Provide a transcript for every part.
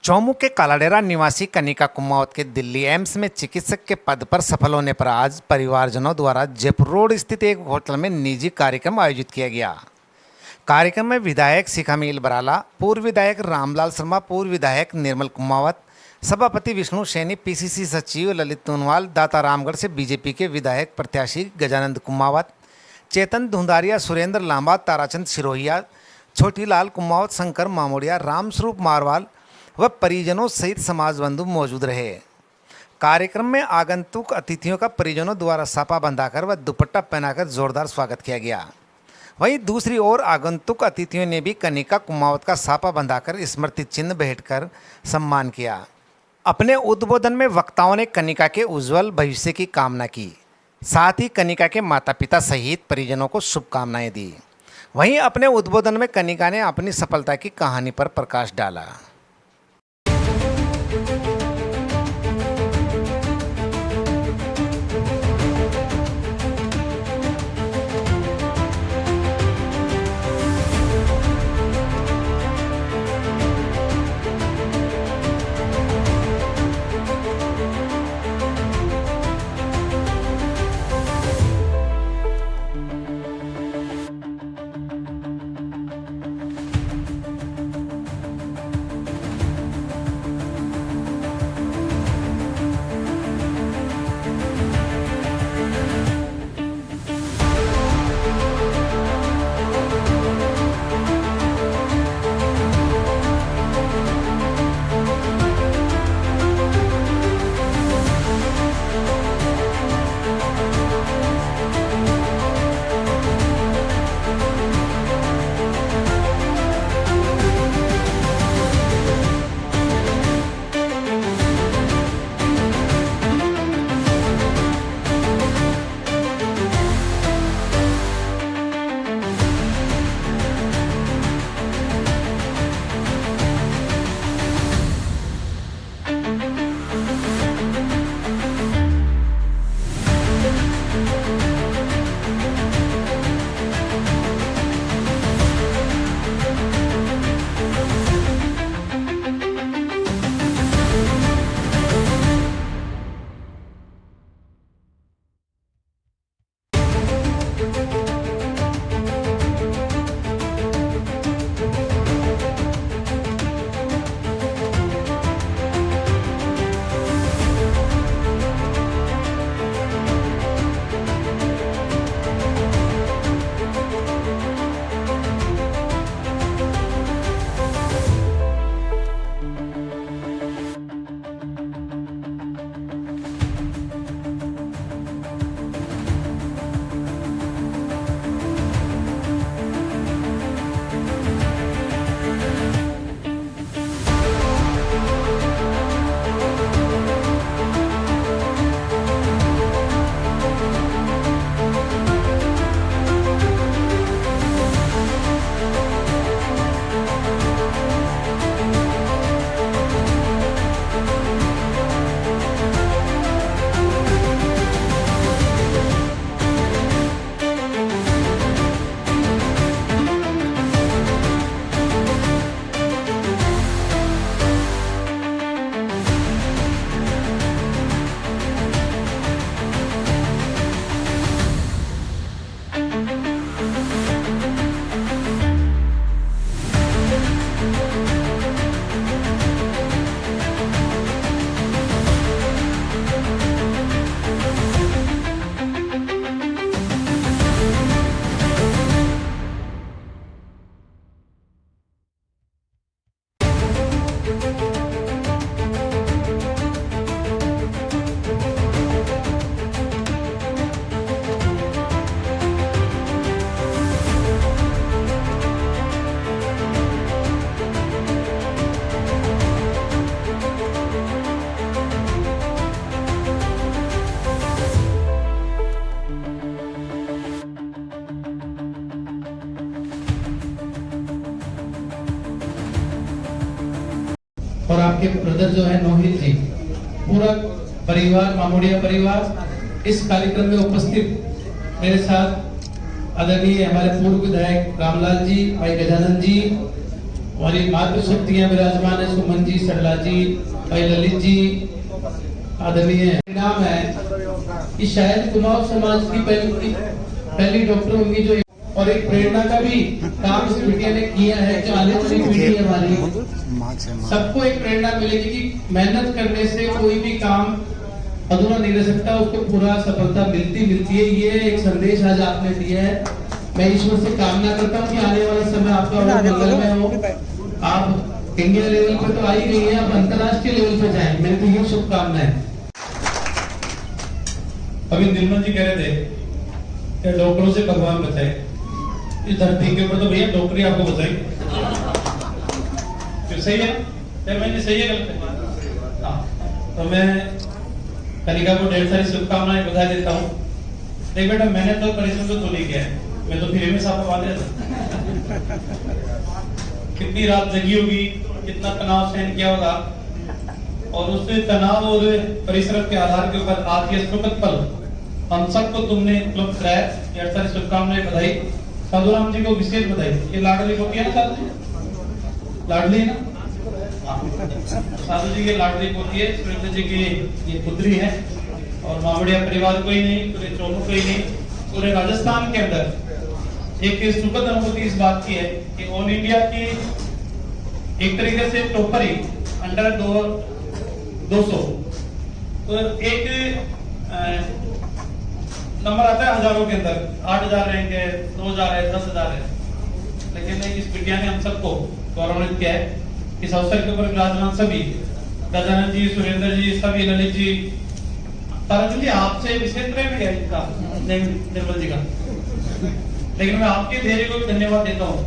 चौमुख के कालाडेरा निवासी कनिका कुमावत के दिल्ली एम्स में चिकित्सक के पद पर सफल होने पर आज परिवारजनों द्वारा जयपुर रोड स्थित एक होटल में निजी कार्यक्रम आयोजित किया गया। कार्यक्रम में विधायक शिखामील बराला, पूर्व विधायक रामलाल शर्मा, पूर्व विधायक निर्मल कुमावत, सभापति विष्णु सैनी, पीसीसी सचिव ललित तोनवाल, दाता रामगढ़ से बीजेपी के विधायक प्रत्याशी गजानंद कुमावत, चेतन धुंधारिया, सुरेंद्र लांबा, ताराचंद सिरोहिया, छोटीलाल कुमावत, शंकर मामोड़िया, रामस्वरूप मारवाल व परिजनों सहित समाज बंधु मौजूद रहे। कार्यक्रम में आगंतुक अतिथियों का परिजनों द्वारा सापा बंधाकर व दुपट्टा पहनाकर जोरदार स्वागत किया गया। वहीं दूसरी ओर आगंतुक अतिथियों ने भी कनिका कुमावत का सापा बंधाकर स्मृति चिन्ह भेंटकर सम्मान किया। अपने उद्बोधन में वक्ताओं ने कनिका के उज्जवल भविष्य की कामना की, साथ ही कनिका के माता पिता सहित परिजनों को शुभकामनाएं दी। वहीं अपने उद्बोधन में कनिका ने अपनी सफलता की कहानी पर प्रकाश डाला। और आपके ब्रदर जो है नोहित जी, पूरा परिवार, मामोड़िया परिवार इस कार्यक्रम में उपस्थित मेरे साथ आदरणीय हमारे पूर्व विधायक रामलाल जी, भाई गजानंद जी हमारी मातृशक्तियां विराजमान है, सुमन जी, सरला जी, भाई ललित जी आदरणीय नाम है कि शायद कुमाऊं समाज की पहली डॉक्टर होंगी जो, और एक प्रेरणा का भी काम इस बिटिया ने किया है जो आने वाली पीढ़ी हमारी सबको एक प्रेरणा मिलेगी कि मेहनत करने से कोई भी काम अधूरा नहीं रह सकता, उसको पूरा सफलता मिलती है। ये एक संदेश आज आपने दिया है। मैं ईश्वर से कामना करता हूँ कि आने वाला समय आपका और मंगलमय हो। आप इंडिया लेवल पे तो आ ही गई है, आप अंतर्राष्ट्रीय लेवल पे जाएं, मेरी तो ये शुभकामनाएं। अभी निर्मल जी कह रहे थे कि डॉक्टरों से भगवान बचाए, इस धरती के ऊपर तो भैया डॉक्टरी आपको बचाई। फिर सही है, फिर मैंने सही है गलत है? हाँ, तो मैं कनिका को ढेर सारी शुभकामनाएं बधा देता हूँ। देख बेटा, मैंने तो परिश्रम तो नहीं किया है, मैं तो फ्री में साफ करवा दिया। कितनी रात जगी होगी, कितना तनाव सहन किया होगा, और उस तनाव और परिश्रम के आधार के ऊपर आज ये सुखद पल हम सबको तुमने उपलब्ध कराया। ढेर सारी शुभकामनाएं, बधाई। साधु राम जी को विशेष बधाई। ये लाडली पोती है ना साधु जी? लाडली है ना? साधु जी की लाडली पोती है, सुरेंद्र जी की ये पुत्री है, और मावड़िया परिवार को ही नहीं, पूरे चोनू को ही नहीं, पूरे राजस्थान के अंदर एक सुखद अनुभूति इस बात की है कि ऑल इंडिया की एक तरीके से टॉपर ही अंडर 200 तो एक नंबर आता है हजारों के अंदर, 8000 रैंक है, 2000 है, 10,000 है, लेकिन इस विज्ञान ने हम सबको गौरवान्वित किया है। इस अवसर के ऊपर विराजमान सभी गजानन जी, सुरेंद्र जी, सभी ललित जी, ताराचंद जी, आपसे विशेष प्रेम है इनका, निर्मल जी का, लेकिन मैं आपके धैर्य को भी धन्यवाद देता हूँ।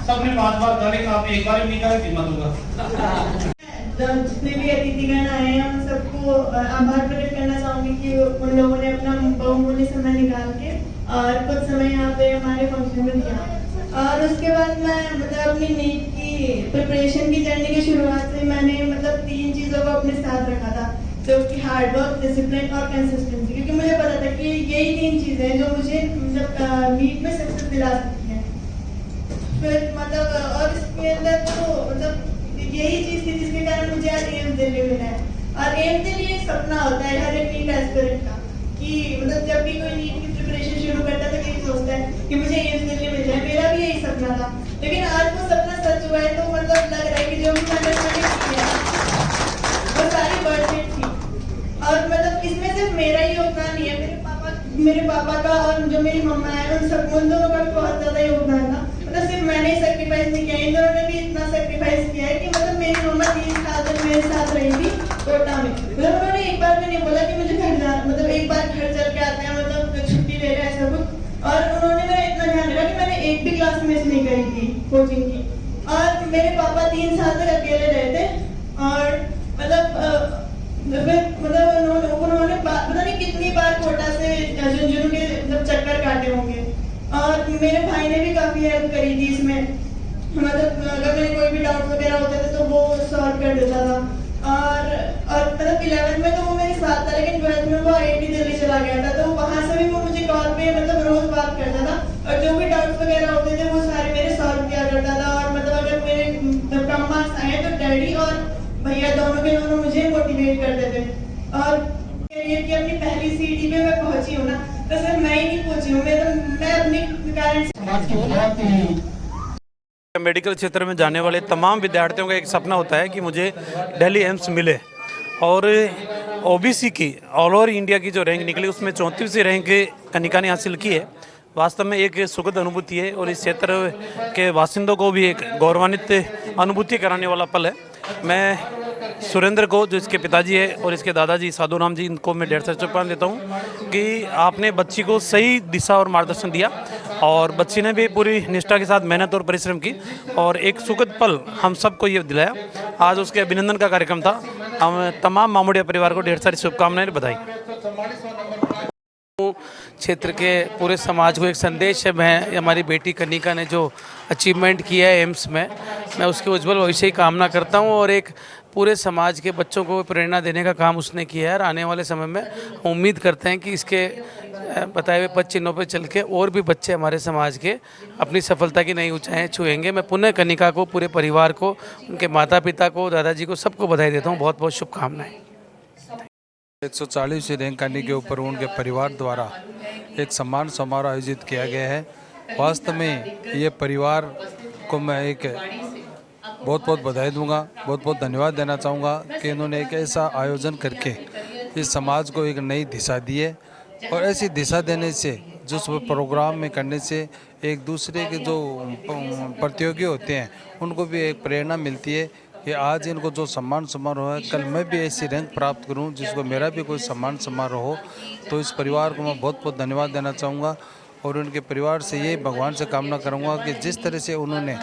सबने 5 बार कहा, लेकिन आपने एक बार भी नहीं कहा, हिम्मत होगा। जितने भी अतिथिगण आए हैं उन सबको आभार प्रकट करना चाहूंगी कि उन लोगों ने अपना बहुमूल्य समय निकाल के और कुछ समय यहाँ पे हमारे फंक्शन में दिया। और उसके बाद मैं अपनी नीट की प्रिपरेशन की जर्नी की शुरुआत से मैंने 3 चीजों को अपने साथ रखा था, जो कि हार्ड वर्क, डिसिप्लिन और कंसिस्टेंसी, क्योंकि मुझे पता था कि यही 3 चीजें जो मुझे नीट में सक्सेस दिला सकती है। फिर और इसके अंदर तो यही चीज थी जिसके कारण मुझे आज एम्स दिल्ली मिला है। और एम्स दिल्ली एक सपना होता है हर एक नीट एस्पिरेंट का, कि जब भी कोई नीट की प्रिपरेशन शुरू करता है तो यही सोचता है कि मुझे एम्स दिल्ली मिल जाए। मेरा भी यही सपना था, लेकिन आज वो सपना सच हुआ है, तो लग रहा है कि जो भी मैंने किया वो सारी बर्थ थी। और इसमें सिर्फ मेरा ही योगदान नहीं है, मेरे पापा का और जो मेरी मम्मा है उन दोनों का भी बहुत ज्यादा योगदान था। सिर्फ मैंने सेक्रीफाइस नहीं किया, इन दोनों ने भी इतना सेक्रीफाइस किया है कि मेरी मम्मा 3 साल तक मेरे साथ रही थी कोटा में। उन्होंने एक बार भी नहीं बोला कि मुझे घर जाना, एक बार घर चल के आते हैं, छुट्टी ले रहे हैं, ऐसा कुछ। और उन्होंने मेरा इतना ध्यान रखा कि मैंने एक भी क्लास मिस नहीं करी थी कोचिंग की। और मेरे पापा 3 साल तक अकेले रहे थे, और उन्होंने पता नहीं कितनी बार कोटा से झुंझुनू के चक्कर काटे होंगे। और मेरे भाई ने भी काफी हेल्प करी थी इसमें, अगर मेरे कोई भी डाउट वगैरह होते थे तो वो सॉल्व कर देता था। और 11th में तो वो मेरे साथ था, लेकिन 12th में वो IIT दिल्ली चला गया था, तो वहां से भी वो मुझे कॉल पे रोज बात करता था, और जो भी डाउट्स वगैरह होते थे वो सारे मेरे सॉल्व किया करता था। और अगर मेरे कम मार्क्स आए तो डैडी और भैया दोनों के दोनों मुझे मोटिवेट करते थे। और करियर की अपनी पहली सीढ़ी पे मैं पहुंची हूँ ना, तो सिर्फ मैं ही नहीं पहुंची हूँ, मैं अपने कारण मेडिकल क्षेत्र में जाने वाले तमाम विद्यार्थियों का एक सपना होता है कि मुझे दिल्ली एम्स मिले। और ओबीसी की ऑल ओवर इंडिया की जो रैंक निकली उसमें 34वीं रैंक कनिका ने हासिल की है। वास्तव में एक सुखद अनुभूति है, और इस क्षेत्र के बासिंदों को भी एक गौरवान्वित अनुभूति कराने वाला पल है। मैं सुरेंद्र को, जो इसके पिताजी है, और इसके दादाजी साधु राम जी, इनको मैं ढेर सारी शुभकामनाएं देता हूँ कि आपने बच्ची को सही दिशा और मार्गदर्शन दिया, और बच्ची ने भी पूरी निष्ठा के साथ मेहनत और परिश्रम की, और एक सुखद पल हम सबको ये दिलाया। आज उसके अभिनंदन का कार्यक्रम था। हम तमाम मामूडिया परिवार को ढेर सारी शुभकामनाएं, बधाई। क्षेत्र के पूरे समाज को एक संदेश है, मैं हमारी बेटी कनिका ने जो अचीवमेंट किया है एम्स में, मैं उसके उज्जवल भविष्य की कामना करता हूं। और एक पूरे समाज के बच्चों को प्रेरणा देने का काम उसने किया है। और आने वाले समय में हम उम्मीद करते हैं कि इसके बताए हुए पद चिन्हों पर चल के और भी बच्चे हमारे समाज के अपनी सफलता की नई ऊंचाइयां छुएंगे। मैं पुनः कनिका को, पूरे परिवार को, उनके माता पिता को, दादाजी को, सबको बधाई देता हूँ। बहुत बहुत शुभकामनाएं। 140वीं रैंक आने के ऊपर उनके परिवार द्वारा एक सम्मान समारोह आयोजित किया गया है। वास्तव में ये परिवार को मैं एक बहुत बहुत बधाई दूंगा, बहुत बहुत धन्यवाद देना चाहूँगा कि इन्होंने एक ऐसा आयोजन करके इस समाज को एक नई दिशा दी है। और ऐसी दिशा देने से, जो सब प्रोग्राम में करने से एक दूसरे के जो प्रतियोगी होते हैं उनको भी एक प्रेरणा मिलती है कि आज इनको जो सम्मान समारोह है, कल मैं भी ऐसी रैंक प्राप्त करूं जिसको मेरा भी कोई सम्मान समारोह हो। तो इस परिवार को मैं बहुत बहुत धन्यवाद देना चाहूँगा और उनके परिवार से ये भगवान से कामना करूँगा कि जिस तरह से उन्होंने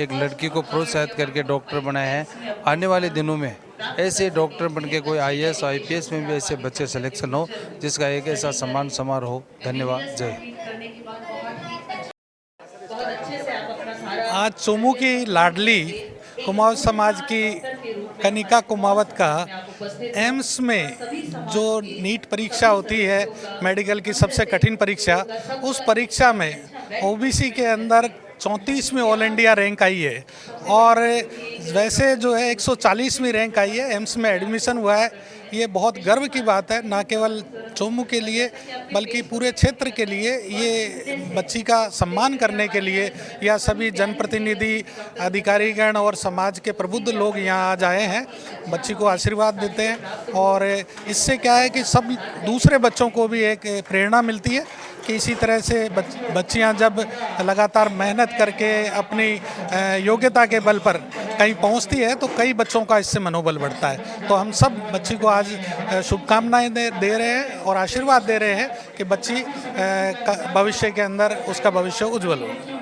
एक लड़की को प्रोत्साहित करके डॉक्टर बनाया है, आने वाले दिनों में ऐसे डॉक्टर बन के कोई IAS IPS में भी ऐसे बच्चे सिलेक्शन हो जिसका एक ऐसा सम्मान समारोह हो। धन्यवाद। जय हिंद। आज चोमू की लाडली कुमाऊँ समाज की कनिका कुमावत का एम्स में जो नीट परीक्षा होती है, मेडिकल की सबसे कठिन परीक्षा, उस परीक्षा में OBC के अंदर 34वीं ऑल इंडिया रैंक आई है और वैसे जो है 140वीं रैंक आई है। एम्स में एडमिशन हुआ है। ये बहुत गर्व की बात है, ना केवल चोमू के लिए बल्कि पूरे क्षेत्र के लिए। ये बच्ची का सम्मान करने के लिए या सभी जनप्रतिनिधि, अधिकारीगण और समाज के प्रबुद्ध लोग यहाँ आज आए हैं, बच्ची को आशीर्वाद देते हैं। और इससे क्या है कि सब दूसरे बच्चों को भी एक प्रेरणा मिलती है कि इसी तरह से बच्चियां जब लगातार मेहनत करके अपनी योग्यता के बल पर कहीं पहुंचती है तो कई बच्चों का इससे मनोबल बढ़ता है। तो हम सब बच्ची को आज शुभकामनाएं दे रहे हैं और आशीर्वाद दे रहे हैं कि बच्ची भविष्य के अंदर उसका भविष्य उज्जवल हो।